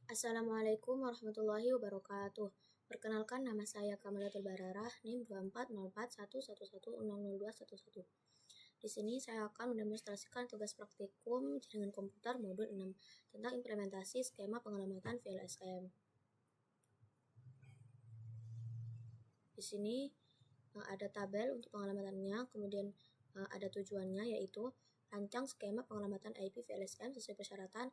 Assalamualaikum warahmatullahi wabarakatuh. Perkenalkan, nama saya Kamalatul Bararah, NIM 240411100211. Di sini saya akan mendemonstrasikan tugas praktikum jaringan komputer modul 6 tentang implementasi skema pengelamatan VLSM. Di sini ada tabel untuk pengelamatannya, kemudian ada tujuannya, yaitu rancang skema pengelamatan IP VLSM sesuai persyaratan,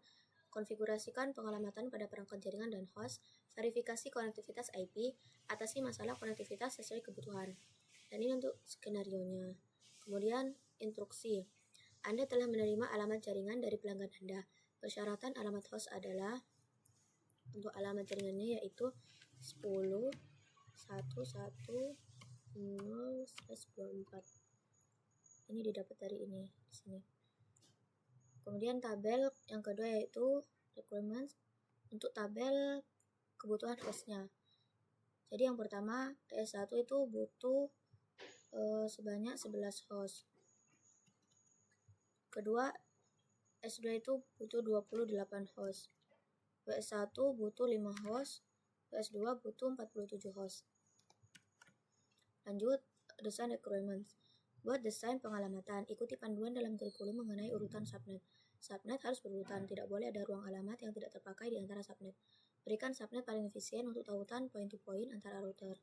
konfigurasikan pengelamatan pada perangkat jaringan dan host, verifikasi konektivitas IP, atasi masalah konektivitas sesuai kebutuhan. Dan ini untuk skenarionya. Kemudian instruksi. Anda telah menerima alamat jaringan dari pelanggan Anda. Persyaratan alamat host adalah, untuk alamat jaringannya yaitu 10.1.1.10/24. Ini didapat dari ini di sini. Kemudian tabel yang kedua yaitu requirements untuk tabel kebutuhan hostnya. Jadi yang pertama, S1 itu butuh sebanyak 11 host. Kedua, S2 itu butuh 28 host. WS1 butuh 5 host. WS2 butuh 47 host. Lanjut, desain requirements. Buat desain pengalamatan, ikuti panduan dalam kurikulum mengenai urutan subnet. Subnet harus berurutan, tidak boleh ada ruang alamat yang tidak terpakai di antara subnet. Berikan subnet paling efisien untuk tautan point-to-point antara router.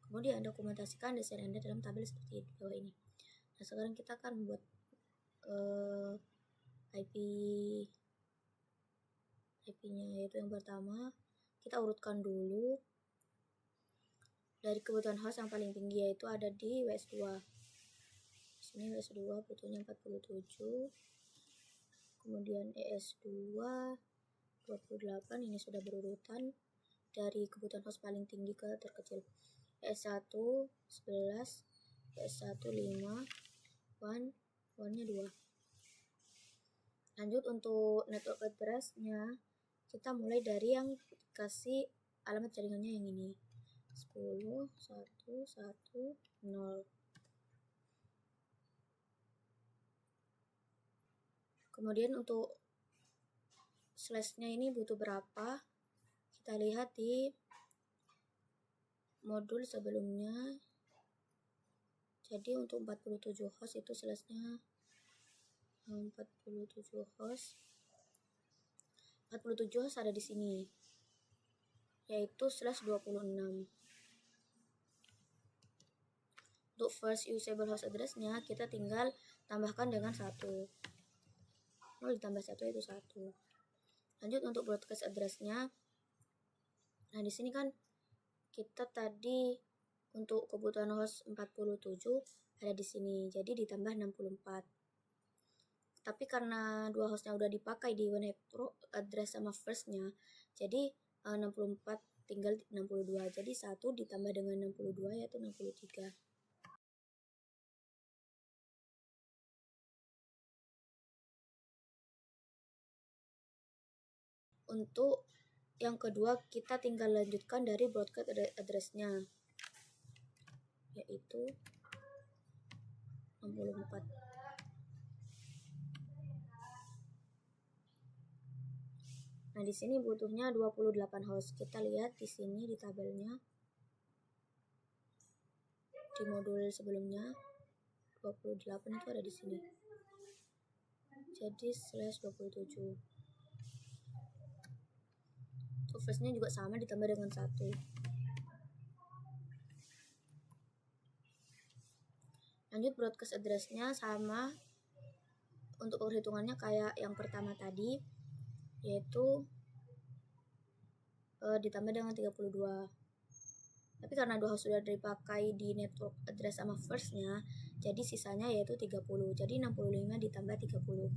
Kemudian dokumentasikan desain Anda dalam tabel seperti di bawah ini. Nah, sekarang kita akan membuat IP-nya, yaitu yang pertama kita urutkan dulu dari kebutuhan host yang paling tinggi, yaitu ada di WS2. Sini WS2 butuhnya 47, kemudian ES2 28. Ini sudah berurutan dari kebutuhan host paling tinggi ke terkecil. ES1 11, ES1 5, WAN-nya 2. Lanjut, untuk network address-nya kita mulai dari yang kasih alamat jaringannya yang ini, 10.1.1.0. Kemudian untuk slash-nya ini butuh berapa, kita lihat di modul sebelumnya. Jadi untuk 47 host itu slash-nya 47 host ada di sini, yaitu /26. Untuk first usable host address-nya kita tinggal tambahkan dengan 1. 0 ditambah 1 itu 1. Lanjut, untuk broadcast address-nya. Nah, di sini kan kita tadi untuk kebutuhan host 47 ada di sini, jadi ditambah 64. Tapi karena dua hostnya udah dipakai di network address sama first-nya, jadi 64 tinggal 62. Jadi 1 ditambah dengan 62 yaitu 63. Untuk yang kedua kita tinggal lanjutkan dari broadcast address-nya, yaitu 64. Nah, di sini butuhnya 28 host. Kita lihat di sini di tabelnya. Di modul sebelumnya 28 itu ada di sini. Jadi /27. Untuk first-nya juga sama, ditambah dengan 1. Lanjut, broadcast address-nya sama. Untuk perhitungannya kayak yang pertama tadi, yaitu ditambah dengan 32. Tapi karena dua host sudah dipakai di network address sama first-nya, jadi sisanya yaitu 30. Jadi 65 ditambah 30.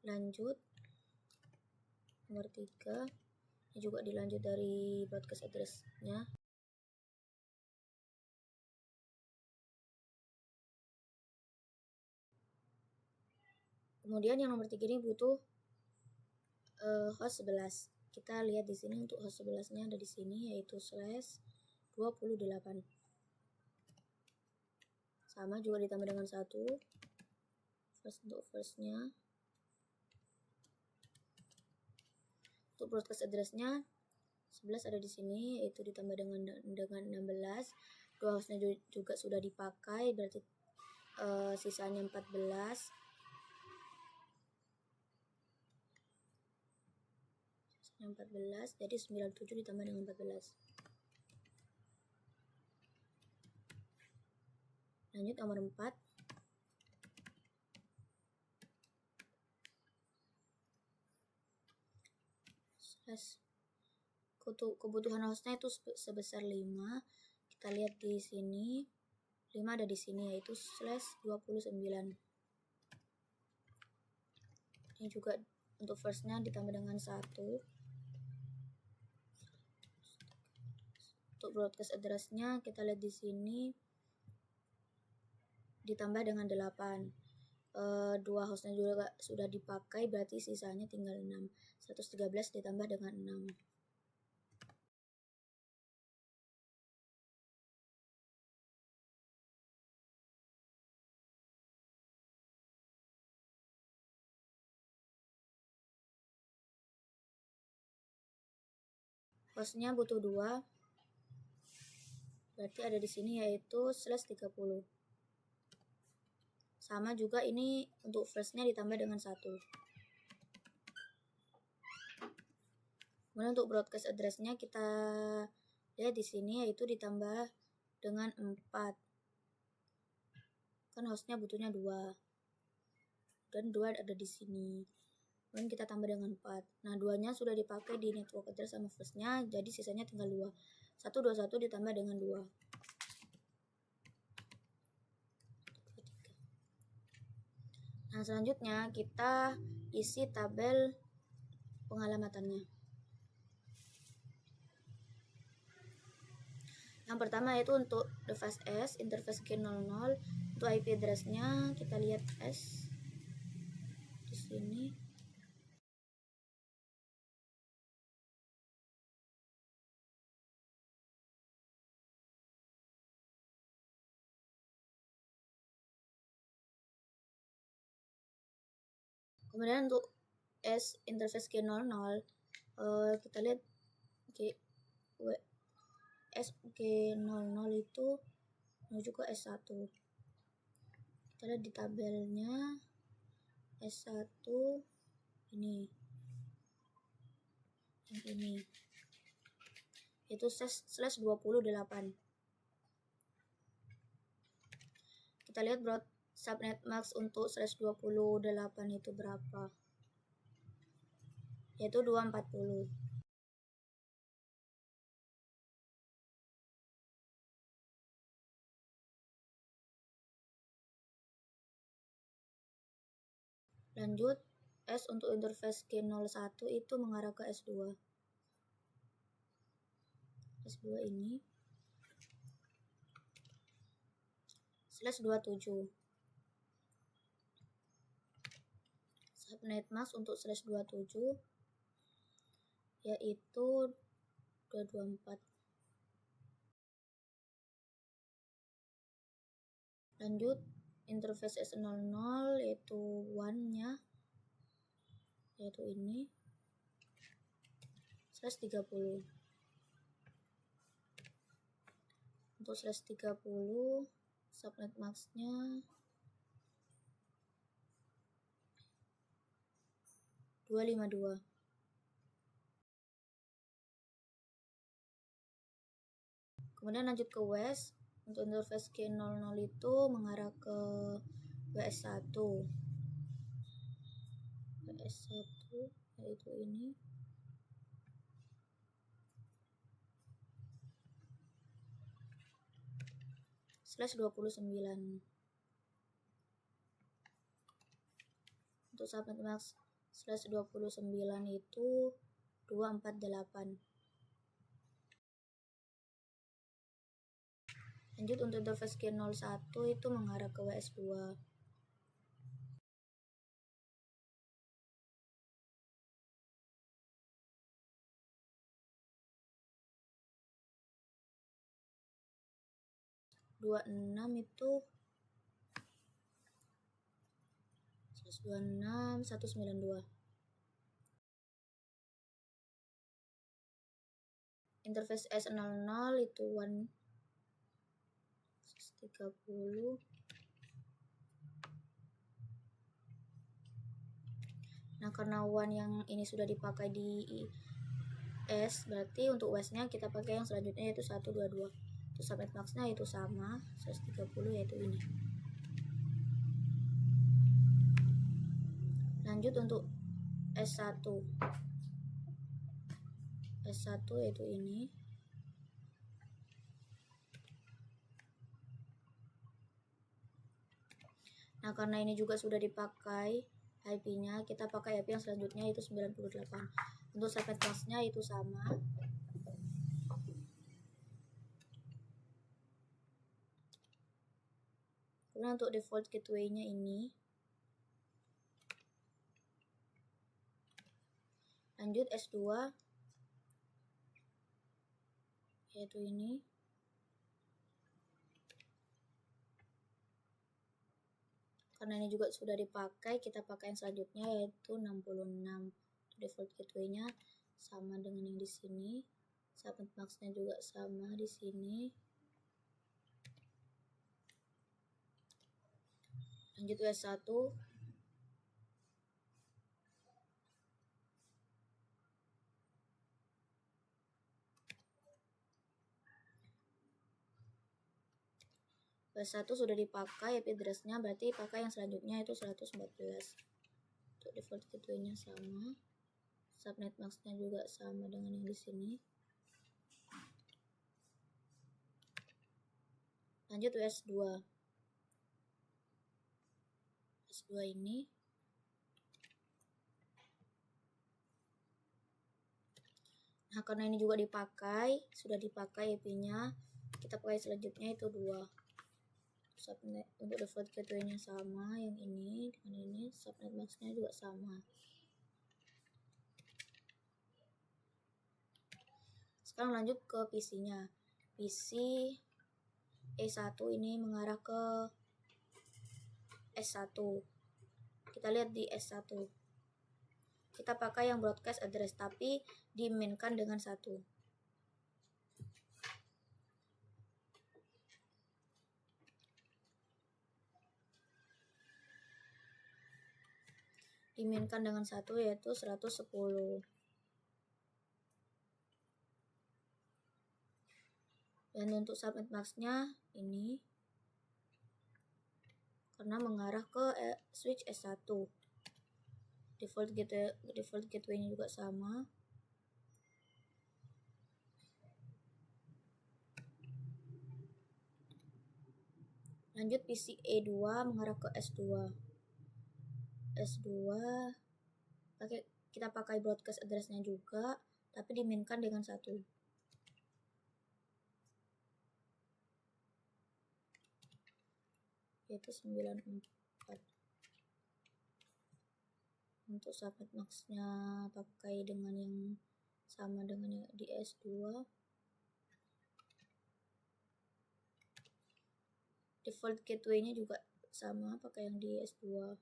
Lanjut, nomor 3. Ini juga dilanjut dari broadcast address-nya. Kemudian yang nomor 3 ini butuh host 11. Kita lihat di sini untuk host 11-nya ada di sini, yaitu /28. Sama juga ditambah dengan 1. untuk firstnya. Untuk broadcast addressnya 11 ada di sini, yaitu ditambah dengan 16. Dua hostnya juga sudah dipakai, berarti sisanya 14. Sisanya 14, jadi 97 ditambah dengan 14. Lanjut nomor 4. Kebutuhan hostnya itu sebesar 5. Kita lihat di sini 5 ada di sini, yaitu /29. Ini juga untuk firstnya ditambah dengan 1. Untuk broadcast addressnya kita lihat di sini ditambah dengan 8. Dua hostnya juga sudah dipakai, berarti sisanya tinggal 6. 113 ditambah dengan 6. Hostnya butuh 2, berarti ada di sini yaitu /30. Sama juga ini untuk firstnya ditambah dengan 1. Kemudian untuk broadcast addressnya kita lihat di sini yaitu ditambah dengan 4. Kan hostnya butuhnya 2. Dan 2 ada di sini. Kemudian kita tambah dengan 4. Nah, 2-nya sudah dipakai di network address sama firstnya, jadi sisanya tinggal 2. 121 ditambah dengan 2. Nah, selanjutnya kita isi tabel pengalamatannya. Yang pertama yaitu untuk device S, interface G00. Untuk IP address-nya kita lihat S di sini. Kemudian untuk S interface G00 kita lihat SG00 itu menuju ke S1. Kita lihat di tabelnya S1 ini, yang ini, itu /28. Kita lihat subnet max untuk /28 itu berapa, yaitu 240. Lanjut, S untuk interface G01 itu mengarah ke S2. S2 ini /27. Subnet mask untuk /27 yaitu 224. Lanjut, interface S00 yaitu 1-nya, yaitu ini /30. Untuk /30 subnet max-nya 252. Kemudian lanjut ke WES. Untuk interface G00 itu mengarah ke WS1. WS1 yaitu ini. /29. Untuk subnet max /29 itu 248. Lanjut, untuk interface G01 itu mengarah ke WS2. itu 126 192. Interface S00 itu 130. Nah, karena one yang ini sudah dipakai di S, berarti untuk WES-nya kita pakai yang selanjutnya yaitu 122. Untuk subnet max-nya itu sama 130, yaitu ini. Lanjut untuk S1. S1 yaitu ini. Nah, karena ini juga sudah dipakai IP-nya, kita pakai IP yang selanjutnya yaitu 98. Untuk subnet max-nya itu sama. Kemudian untuk default gateway-nya ini. Lanjut S2 yaitu ini. Karena ini juga sudah dipakai, kita pakai yang selanjutnya yaitu 66. Default gateway-nya sama dengan yang di sini. Subnet max-nya juga sama di sini. Lanjut S1. S1 sudah dipakai IP address-nya, berarti pakai yang selanjutnya itu 114. Untuk default gateway-nya sama. Subnet max-nya juga sama dengan yang di sini. Lanjut S2. S2 ini. Nah, karena ini juga dipakai, sudah dipakai IP-nya, kita pakai selanjutnya itu 2. Subnet untuk default gateway-nya sama yang ini dengan ini, subnet max-nya juga sama. Sekarang lanjut ke PC-nya. PC E1 ini mengarah ke S1. Kita lihat di S1. Kita pakai yang broadcast address, tapi dimainkan dengan 1. Dimainkan dengan 1 yaitu 110. Dan untuk subnet max-nya ini karena mengarah ke switch S1. Default gateway-nya juga sama. Lanjut PC E2 mengarah ke S2. S2 kita pakai broadcast address-nya juga, tapi dimainkan dengan 1. Yaitu 94. Untuk subnet max-nya pakai dengan yang sama dengan yang di S2. Default gateway-nya juga sama pakai yang di S2.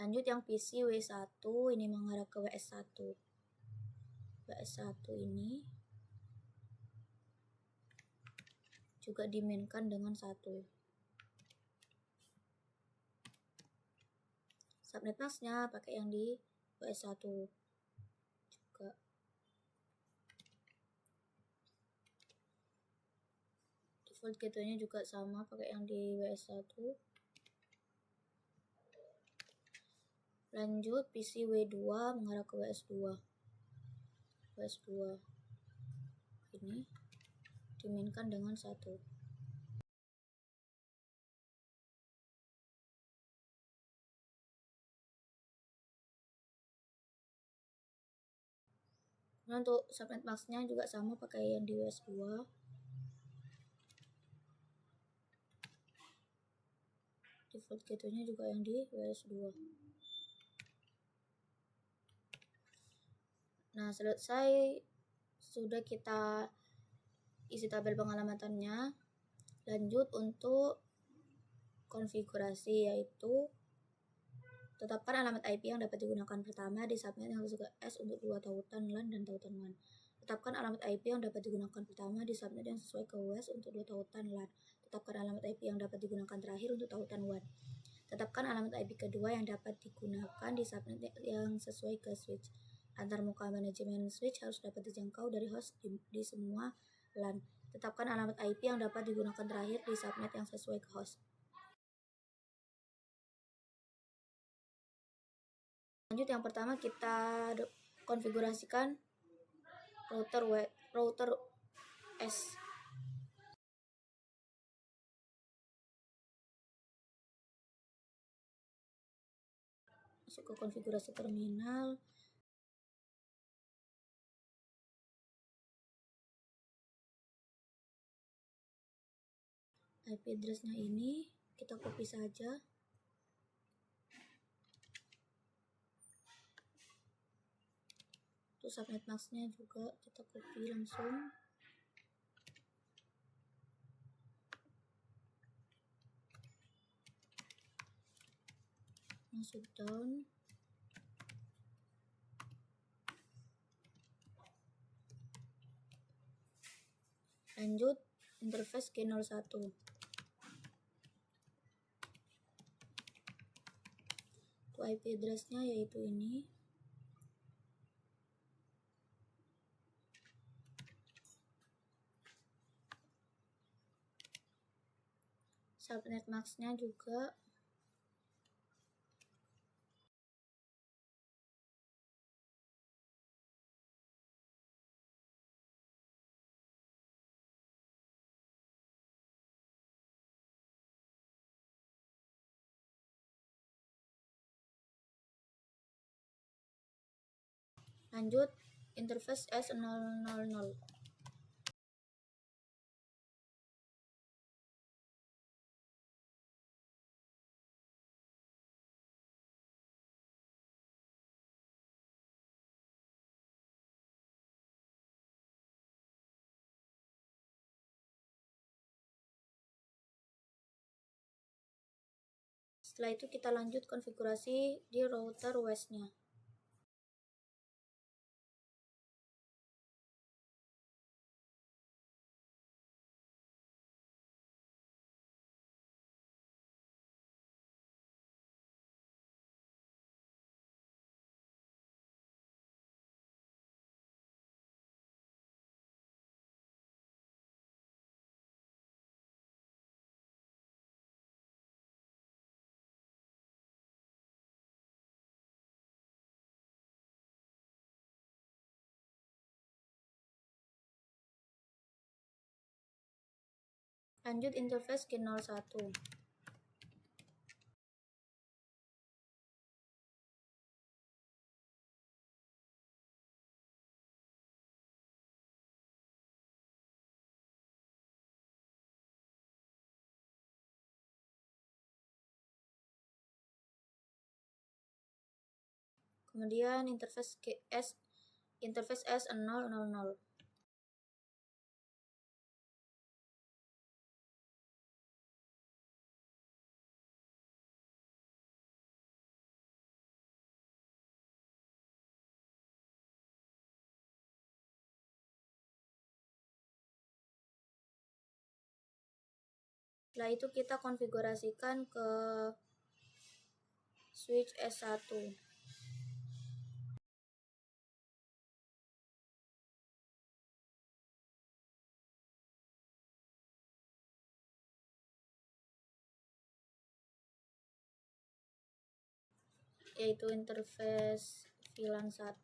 Lanjut yang PC W1 ini mengarah ke WS1. WS1 ini juga dimainkan dengan 1. Subnet max-nya pakai yang di WS1 juga. Default gateway-nya juga sama pakai yang di WS1. Lanjut PC W2 mengarah ke WS2. WS2 ini dimainkan dengan 1. Nah, untuk subnet max-nya juga sama pakai yang di WS2. Default gateway-nya juga yang di WS2. Nah, selesai sudah kita isi tabel pengalamannya. Lanjut untuk konfigurasi, yaitu tetapkan alamat IP yang dapat digunakan pertama di subnet yang sesuai S untuk 2 tautan LAN dan tautan WAN. Tetapkan alamat IP yang dapat digunakan pertama di subnet yang sesuai ke WAS untuk 2 tautan LAN. Tetapkan alamat IP yang dapat digunakan terakhir untuk tautan WAN. Tetapkan alamat IP kedua yang dapat digunakan di subnet yang sesuai ke switch. Antarmuka manajemen switch harus dapat dijangkau dari host di semua LAN. Tetapkan alamat IP yang dapat digunakan terakhir di subnet yang sesuai ke host. Lanjut, yang pertama kita konfigurasikan router S. Masuk ke konfigurasi terminal. IP address-nya ini kita copy saja. Terus subnet mask-nya juga kita copy langsung. Masuk down. Lanjut, interface G01. Untuk IP address-nya yaitu ini. Subnet mask-nya juga lanjut, interface S000. Setelah itu kita lanjut konfigurasi di router WAS-nya. Lanjut, interface G01. Kemudian interface S000. Setelah itu kita konfigurasikan ke switch S1. Yaitu interface VLAN 1.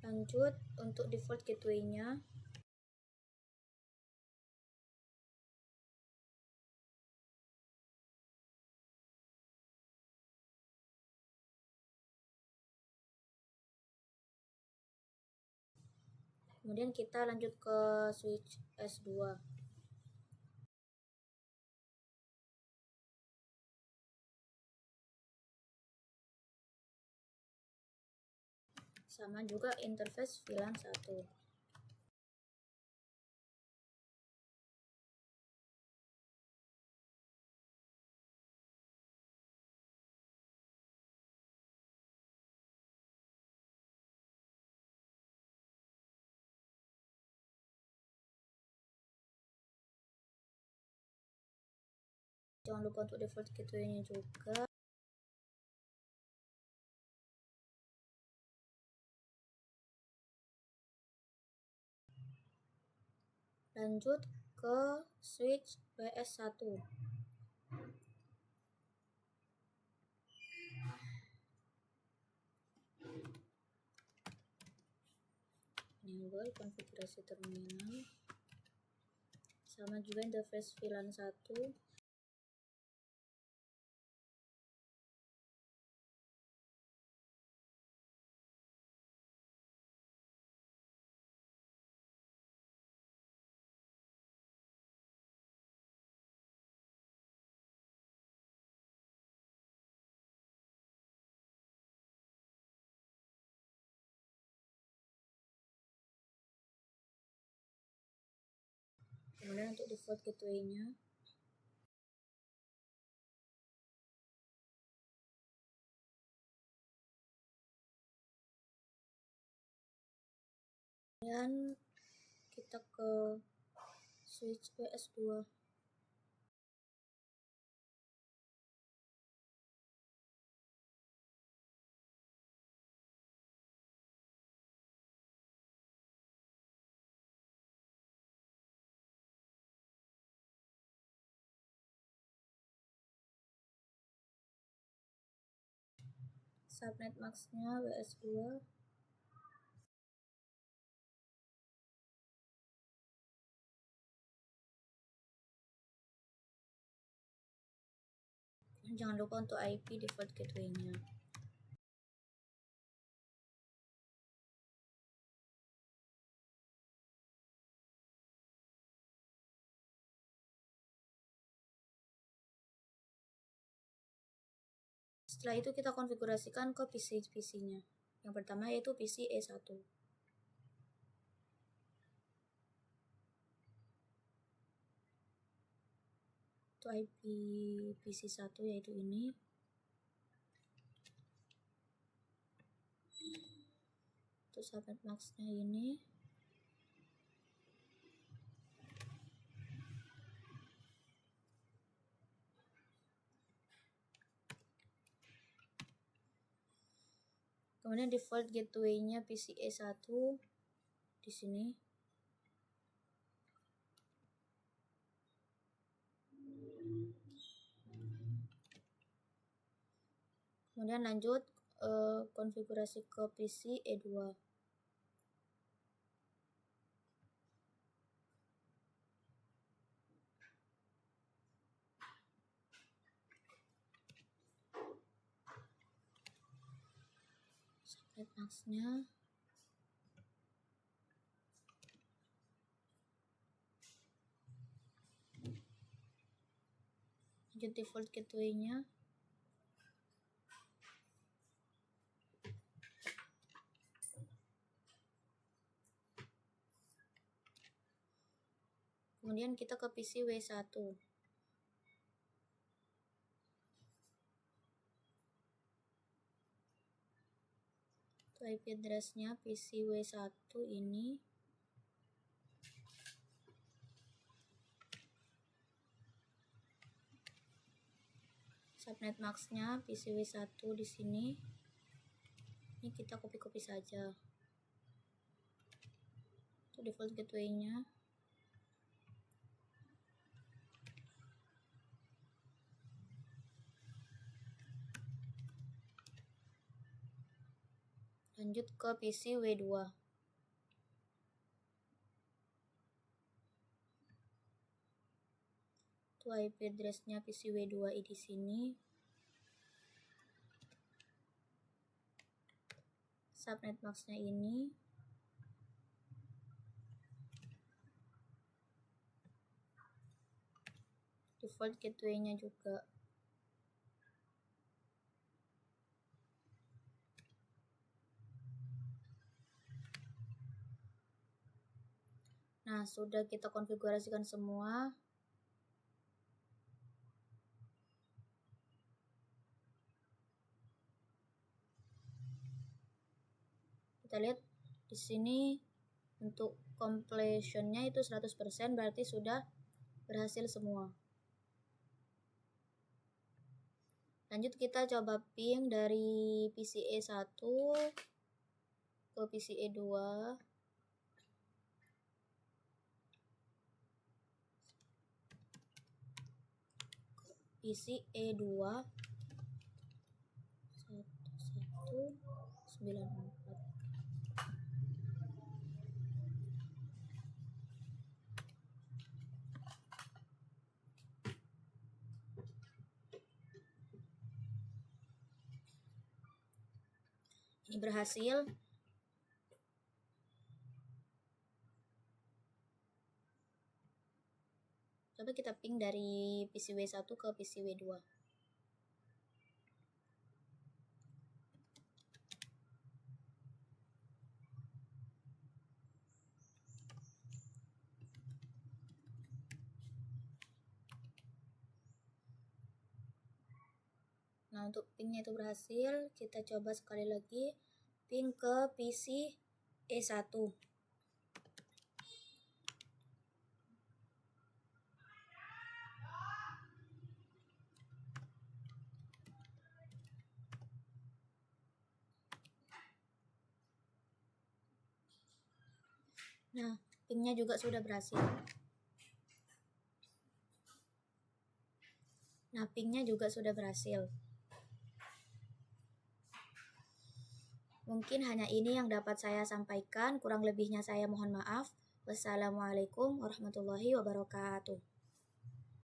Lanjut, untuk default gateway-nya Kemudian kita lanjut ke switch S2. Sama juga interface VLAN 1. Jangan lupa untuk default gateway-nya juga. Lanjut ke switch WS1. Enable konfigurasi terminal. Sama juga interface VLAN 1. Kemudian untuk default gateway-nya, kemudian kita ke switch WS2. Subnet max-nya WS2. Jangan lupa untuk IP default gateway-nya. Setelah itu kita konfigurasikan ke PC-nya. Yang pertama yaitu PC E1. Itu IP PC1 yaitu ini. Itu subnet max-nya ini. Kemudian default gateway-nya PCE1 di sini. Kemudian lanjut konfigurasi ke PC E2. Subnet max-nya. Lanjut default gateway-nya. Kemudian kita ke PC W1. Itu IP address-nya PC W1 ini. Subnet max-nya PC W1 di sini. Ini kita copy saja. Itu default gateway-nya. Lanjut ke PC W2. Itu IP address-nya PC W2 di sini. Subnet max-nya ini. default gateway-nya juga. Nah, sudah kita konfigurasikan semua. Kita lihat di sini untuk completion-nya itu 100%, berarti sudah berhasil semua. Lanjut kita coba ping dari PCIe 1 ke PCIe 2. PCIe 2 1194. Ini berhasil. Coba kita ping dari PCIe 1 ke PCIe 2. Nah, untuk pingnya itu berhasil. Kita coba sekali lagi ping ke PCIe 1. Nah, pingnya juga sudah berhasil. Mungkin hanya ini yang dapat saya sampaikan, kurang lebihnya saya mohon maaf. Wassalamualaikum warahmatullahi wabarakatuh.